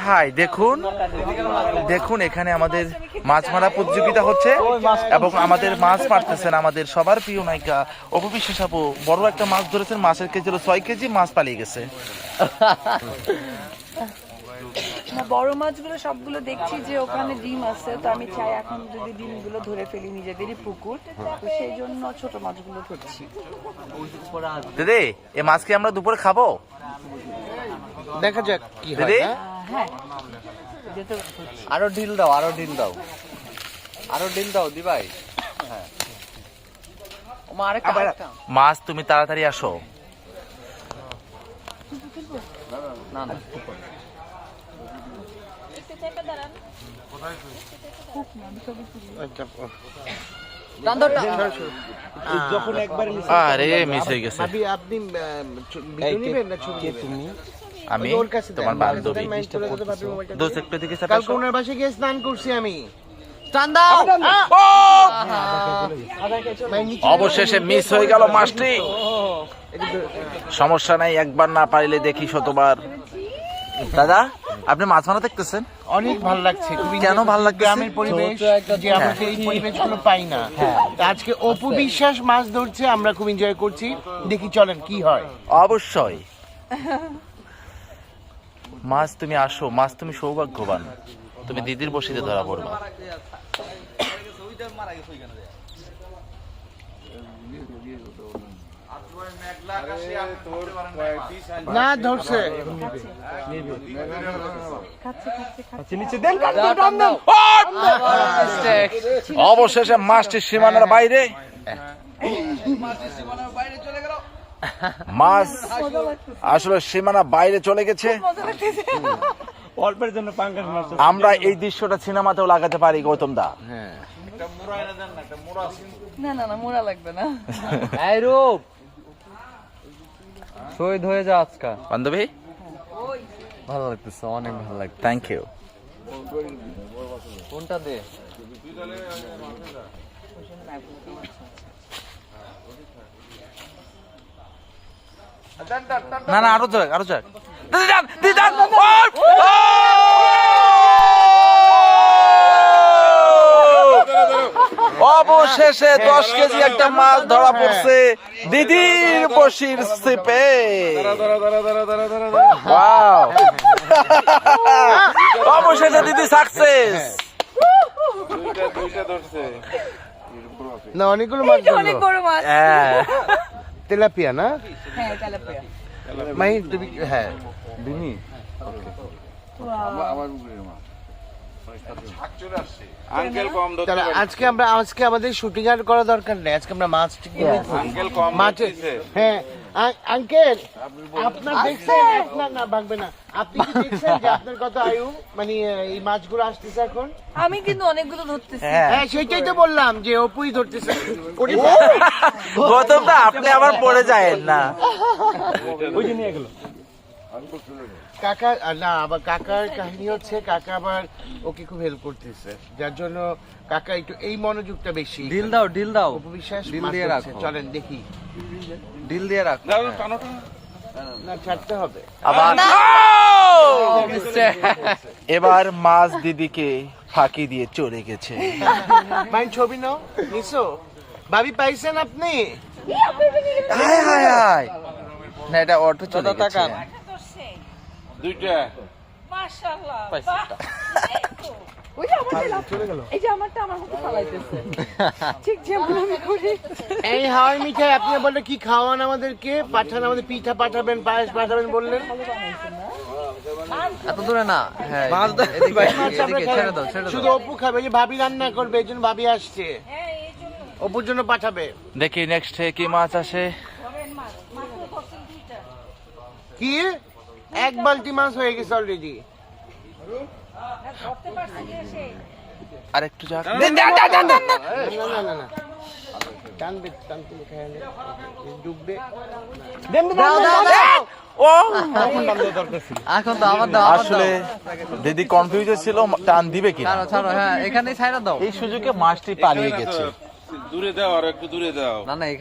High দেখুন দেখুন এখানে আমাদের মাছ মারা প্রতিযোগিতা হচ্ছে এবং আমাদের মাছ মারতেছেন আমাদের সবার প্রিয় নায়িকা অপু বিশ্বাস আপু। বড় একটা মাছ ধরেছেন, মাছের কেজি হলো 6 কেজি, মাছ পালিয়ে গেছে। না, বড় মাছগুলো সবগুলো দেখছি যে ওখানে ডিম আছে, তো আমি চাই এখন যদি ডিমগুলো ধরে ফেলি, নিজেদেরই পুকুর, তো সেই জন্য ছোট মাছগুলো ধরছি। দিদি এই মাছ কি আমরা দুপুরে খাবো? দেখা যাক কি হয়। দিদি হ্যাঁ, আরো ঢিল দাও, আরো ঢিল দাও, আরো ঢিল দাও দি ভাই। হ্যাঁ ওমা আরেকটা। মাছ তুমি তাড়াতাড়ি আসো। না না যখন একবার আরে মিস হয়ে গেছে। আপনি ভিডিও নেবেন না ছবি তুমি? আমি তোমার বান্ধবী। দোস্ত একটু দিকে কালকে ওনার বাসায় গিয়ে স্নান করছি আমি। অবশেষে মিস হয়ে গেল মাছটি। সমস্যা নাই, একবার না পাইলে দেখি শতবার। দাদা আপনি মাছ মারা দেখতেছেন? অনেক ভালো লাগছে। কেন ভালো লাগছে? গ্রামের পরিবেশ, যে আমরা এই পরিবেশগুলো পাই না। আজকে অপু বিশ্বাস মাছ ধরছে, আমরা খুব এনজয় করছি। দেখি চলেন কি হয়। অবশ্যই। মাছ তুমি আসো, মাছ তুমি সৌভাগ্যবান, তুমি দিদির বসিতে ধরা পড়বা। না ধরছে অবশেষে মাছটি সীমানার বাইরে। মাছ আসলে সীমানা বাইরে চলে গেছে। অল্পের জন্য পাঙ্গাস মাছ। আমরা এই দৃশ্যটা সিনেমাতেও লাগাতে পারি গৌতম দা। না না না, মোড়া লাগবে না। এই রূপ শহীদ হয়ে যা আজকা। বান্ধবী ভালো লাগতেছে, অনেক ভালো লাগছে। Thank you. কোনটা দে? না না আরো যাক, আরো যাক। অবশেষে 10 কেজি একটা মাছ ধরা পড়ছে দিদির বসির সিপে। ওয়াও, অবশেষে দিদি সাকসেস। না অনেকগুলো মাছ অনেক বড় মাছ। হ্যাঁ তেলাপিয়া না? হ্যাঁ, তেলাপিয়া। মাহি তুমি হ্যাঁ দিনি তাহলে আজকে আমাদের শুটিং আর করা দরকার নেই। আজকে আমরা মাছ মাছ। হ্যাঁ আঙ্কেল, আপনার দেখছেন? না ভাগবে না। আপনি কি দেখছেন যে আপনার কত আয়ু, মানে এই মাছগুলো আসতেছে এখন? আমি কিন্তু অনেকগুলো ধরতেছি। হ্যাঁ সেটাই তো বললাম যে অপুই ধরতেছে। গৌতম দা আপনি আবার পড়ে যায়েন না। কাকা না, আবার কাকার কাহিনী হচ্ছে কাকা আবার ওকে খুব হেল্প করতেছে, যার জন্য কাকা একটু এই মনোযোগটা বেশি। ঢিল দাও, ঢিল দাও, অপু বিশ্বাস ঢিল মাছ দিয়ে ধরছে। রাখো। চলেন দেখি। ঢিল দিয়ে রাখো। না ছাড়তে হবে। আবার এবার মাছ দিদিকে ফাঁকি দিয়ে চলে গেছে। মাইন ছবি নাও নিছো? ভাবি পাইছেন আপনি? হায় হায় হায়, না এটা অটো চলে দাদা গেছে। তাকান। মাশাআল্লাহ। পাইছি। ওই যে আমারটা চলে গেল। এই যে আমারটা আমার মতো ফালাইতেছে। ঠিক যেমন আমি করি। এই হাওয়াই মিঠাই আপনি বললে কি খাওয়ান আমাদেরকে? পাঠান, আমাদের পিঠা পাঠাবেন, পায়েস পাঠাবেন বললেন। এত দূরে না। হ্যাঁ এদিকে, এদিকে ছেড়ে দাও, ছেড়ে শুধু দাও। অপু খাবে, যে ভাবি রান্না করবে, এই জন্য ভাবি আসছে, অপুর জন্য পাঠাবে। দেখি নেক্সট কি মাছ আসে। কি এক বালতি মাছ হয়ে গেছে অলরেডি। আর একটু যাক। না না না, টানবে, টানতে খেয়ালে ডুববে। দাও দাও দাও। ও এখন তো আমার দাও, আমার দাও। আসলে দিদি কনফিউজ ছিল টান দিবে কি। ছাড়ো ছাড়ো, হ্যাঁ এখানেই ছাইড়া দাও। এই সুযোগে মাছটি পালিয়ে গেছে। দূরে দাও, আর একটু দূরে দাও। না না এখানে